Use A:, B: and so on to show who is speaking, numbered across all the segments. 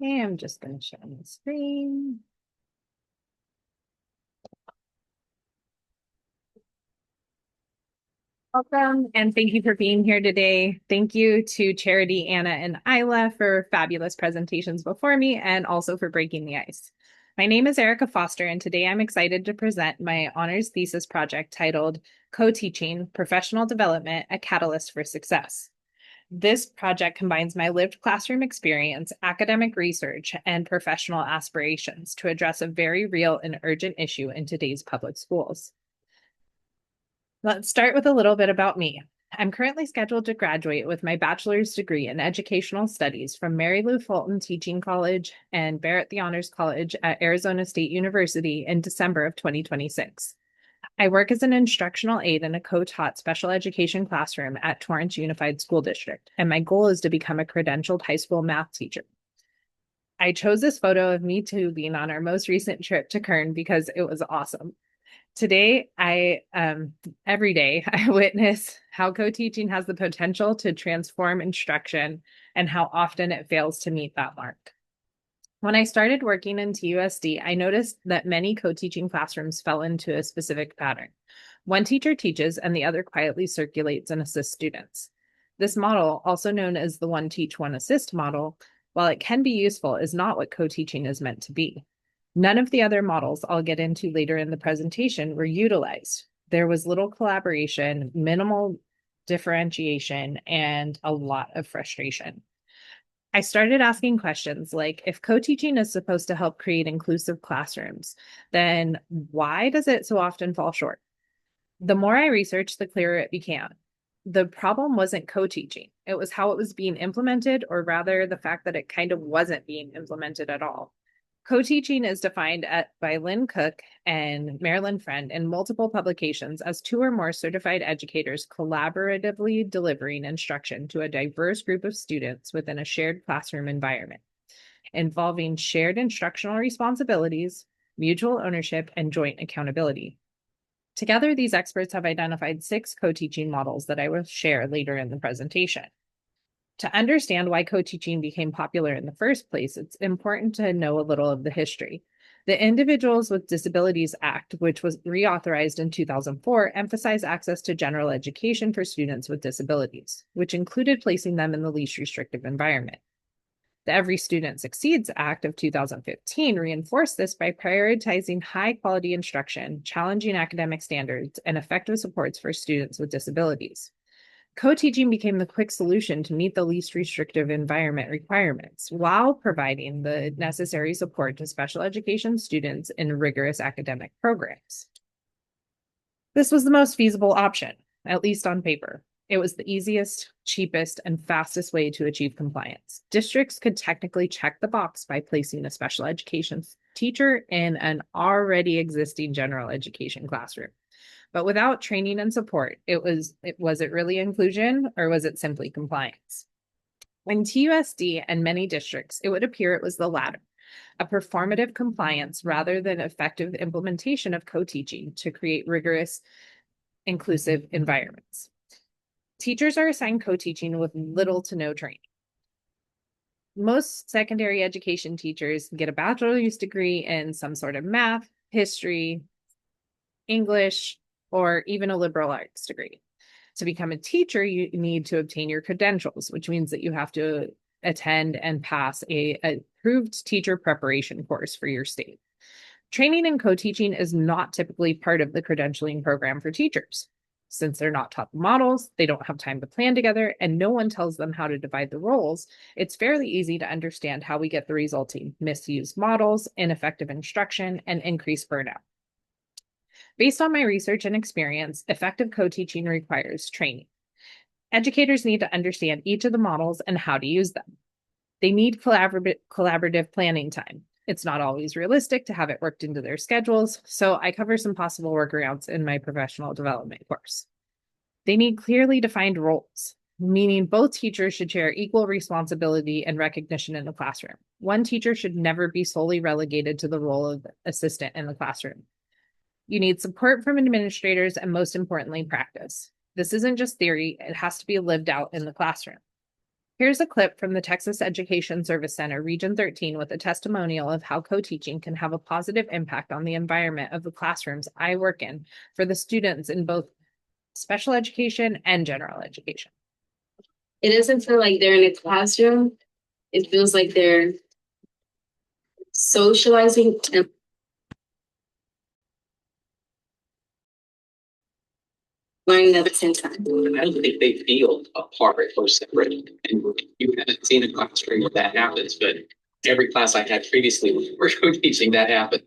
A: Okay, I'm just going to share my screen. Welcome, and thank you for being here today. Thank you to Charity, Anna, and Isla for fabulous presentations before me and also for breaking the ice. My name is Erica Foster, and today I'm excited to present my honors thesis project titled Co-Teaching, Professional Development, a Catalyst for Success. This project combines my lived classroom experience, academic research, and professional aspirations to address a very real and urgent issue in today's public schools. Let's start with a little bit about me. I'm currently scheduled to graduate with my bachelor's degree in educational studies from Mary Lou Fulton Teaching College and Barrett the Honors College at Arizona State University in December of 2026. I work as an instructional aide in a co-taught special education classroom at Torrance Unified School District, and my goal is to become a credentialed high school math teacher. I chose this photo of me tubing on our most recent trip to Kern because it was awesome. Today, every day, I witness how co-teaching has the potential to transform instruction and how often it fails to meet that mark. When I started working in TUSD, I noticed that many co-teaching classrooms fell into a specific pattern. One teacher teaches and the other quietly circulates and assists students. This model, also known as the one teach, one assist model, while it can be useful, is not what co-teaching is meant to be. None of the other models I'll get into later in the presentation were utilized. There was little collaboration, minimal differentiation, and a lot of frustration. I started asking questions like, if co-teaching is supposed to help create inclusive classrooms, then why does it so often fall short? The more I researched, the clearer it became. The problem wasn't co-teaching. It was how it was being implemented, or rather the fact that it kind of wasn't being implemented at all. Co-teaching is defined by Lynn Cook and Marilyn Friend in multiple publications as two or more certified educators collaboratively delivering instruction to a diverse group of students within a shared classroom environment, involving shared instructional responsibilities, mutual ownership, and joint accountability. Together, these experts have identified 6 co-teaching models that I will share later in the presentation. To understand why co-teaching became popular in the first place, it's important to know a little of the history. The Individuals with Disabilities Act, which was reauthorized in 2004, emphasized access to general education for students with disabilities, which included placing them in the least restrictive environment. The Every Student Succeeds Act of 2015 reinforced this by prioritizing high-quality instruction, challenging academic standards, and effective supports for students with disabilities. Co-teaching became the quick solution to meet the least restrictive environment requirements while providing the necessary support to special education students in rigorous academic programs. This was the most feasible option, at least on paper. It was the easiest, cheapest, and fastest way to achieve compliance. Districts could technically check the box by placing a special education teacher in an already existing general education classroom. But without training and support, was it really inclusion, or was it simply compliance? In TUSD and many districts, it would appear it was the latter, a performative compliance rather than effective implementation of co-teaching to create rigorous, inclusive environments. Teachers are assigned co-teaching with little to no training. Most secondary education teachers get a bachelor's degree in some sort of math, history, English, or even a liberal arts degree. To become a teacher, you need to obtain your credentials, which means that you have to attend and pass a approved teacher preparation course for your state. Training and co-teaching is not typically part of the credentialing program for teachers. Since they're not taught the models, they don't have time to plan together, and no one tells them how to divide the roles, it's fairly easy to understand how we get the resulting misused models, ineffective instruction, and increased burnout. Based on my research and experience, effective co-teaching requires training. Educators need to understand each of the models and how to use them. They need collaborative planning time. It's not always realistic to have it worked into their schedules, so I cover some possible workarounds in my professional development course. They need clearly defined roles, meaning both teachers should share equal responsibility and recognition in the classroom. One teacher should never be solely relegated to the role of assistant in the classroom. You need support from administrators and, most importantly, practice. This isn't just theory, it has to be lived out in the classroom. Here's a clip from the Texas Education Service Center, Region 13, with a testimonial of how co-teaching can have a positive impact on the environment of the classrooms I work in for the students in both special education and general education.
B: It doesn't feel like they're in a classroom. It feels like they're socializing and learning at the same time.
C: I don't think they feel apart or separate. And you haven't seen a classroom where that happens, but every class I had previously when we were co-teaching, that happened.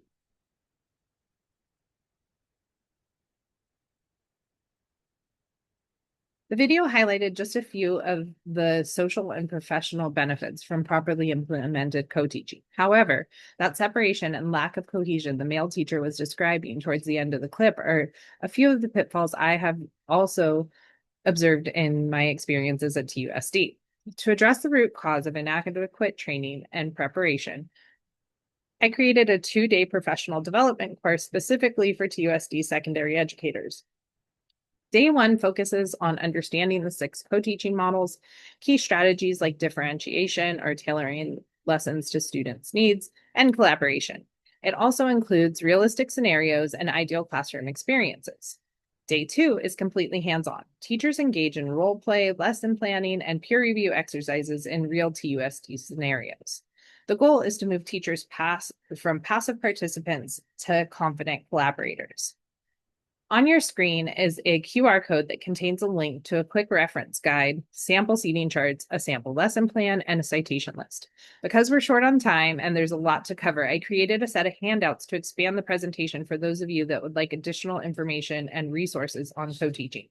A: The video highlighted just a few of the social and professional benefits from properly implemented co-teaching. However, that separation and lack of cohesion the male teacher was describing towards the end of the clip are a few of the pitfalls I have also observed in my experiences at TUSD. To address the root cause of inadequate training and preparation, I created a 2-day professional development course specifically for TUSD secondary educators. Day 1 focuses on understanding the 6 co-teaching models, key strategies like differentiation or tailoring lessons to students' needs, and collaboration. It also includes realistic scenarios and ideal classroom experiences. Day 2 is completely hands-on. Teachers engage in role play, lesson planning, and peer review exercises in real TUSD scenarios. The goal is to move teachers from passive participants to confident collaborators. On your screen is a QR code that contains a link to a quick reference guide, sample seating charts, a sample lesson plan, and a citation list. Because we're short on time and there's a lot to cover, I created a set of handouts to expand the presentation for those of you that would like additional information and resources on co-teaching.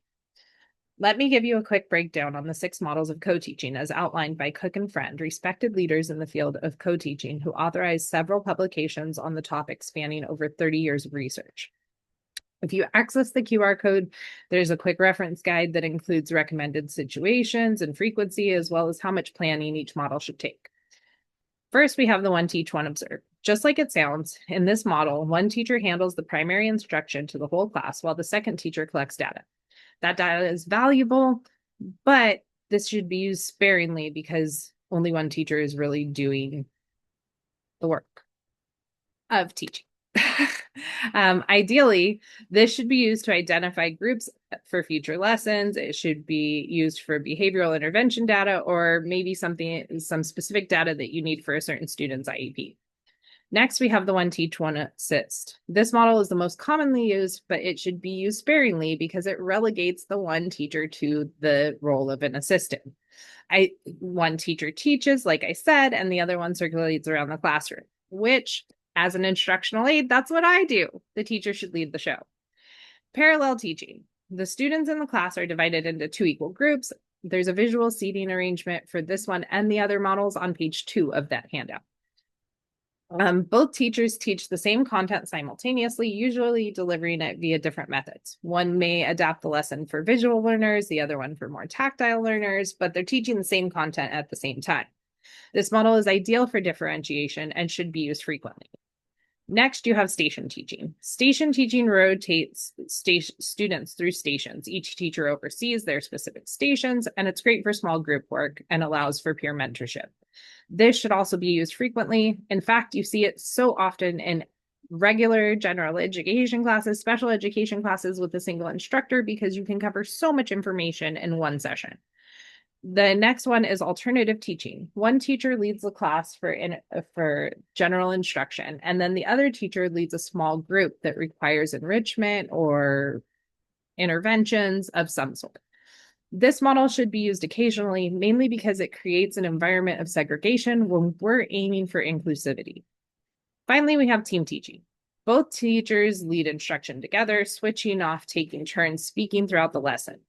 A: Let me give you a quick breakdown on the 6 models of co-teaching as outlined by Cook and Friend, respected leaders in the field of co-teaching who authorized several publications on the topic spanning over 30 years of research. If you access the QR code, there's a quick reference guide that includes recommended situations and frequency, as well as how much planning each model should take. First, we have the one teach, one observe. Just like it sounds, in this model, one teacher handles the primary instruction to the whole class, while the second teacher collects data. That data is valuable, but this should be used sparingly because only one teacher is really doing the work of teaching. Ideally, this should be used to identify groups for future lessons. It should be used for behavioral intervention data or maybe some specific data that you need for a certain student's IEP. Next, we have the one teach, one assist. This model is the most commonly used, but it should be used sparingly because it relegates the one teacher to the role of an assistant. One teacher teaches, like I said, and the other one circulates around the classroom, which as an instructional aide, that's what I do. The teacher should lead the show. Parallel teaching. The students in the class are divided into 2 equal groups. There's a visual seating arrangement for this one and the other models on page 2 of that handout. Both teachers teach the same content simultaneously, usually delivering it via different methods. One may adapt the lesson for visual learners, the other one for more tactile learners, but they're teaching the same content at the same time. This model is ideal for differentiation and should be used frequently. Next, you have station teaching. Station teaching rotates students through stations. Each teacher oversees their specific stations, and it's great for small group work and allows for peer mentorship. This should also be used frequently. In fact, you see it so often in regular general education classes, special education classes with a single instructor because you can cover so much information in one session. The next one is alternative teaching. One teacher leads the class for general instruction, and then the other teacher leads a small group that requires enrichment or interventions of some sort. This model should be used occasionally, mainly because it creates an environment of segregation when we're aiming for inclusivity. Finally, we have team teaching. Both teachers lead instruction together, switching off, taking turns speaking throughout the lesson.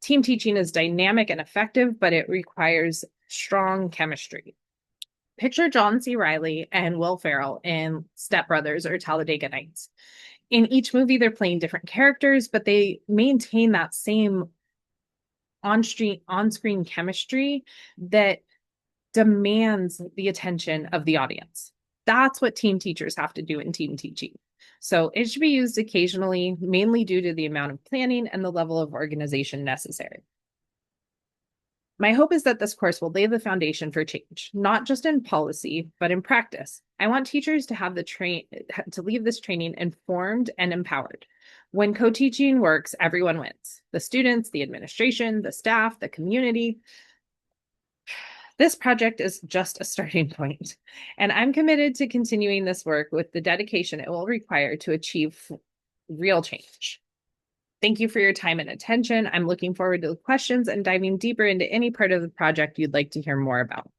A: Team teaching is dynamic and effective, but it requires strong chemistry. Picture John C. Reilly and Will Ferrell in Step Brothers or Talladega Nights. In each movie, they're playing different characters, but they maintain that same on-screen chemistry that demands the attention of the audience. That's what team teachers have to do in team teaching. So it should be used occasionally, mainly due to the amount of planning and the level of organization necessary. My hope is that this course will lay the foundation for change, not just in policy, but in practice. I want teachers to have to leave this training informed and empowered. When co-teaching works, everyone wins. The students, the administration, the staff, the community. This project is just a starting point, and I'm committed to continuing this work with the dedication it will require to achieve real change. Thank you for your time and attention. I'm looking forward to the questions and diving deeper into any part of the project you'd like to hear more about.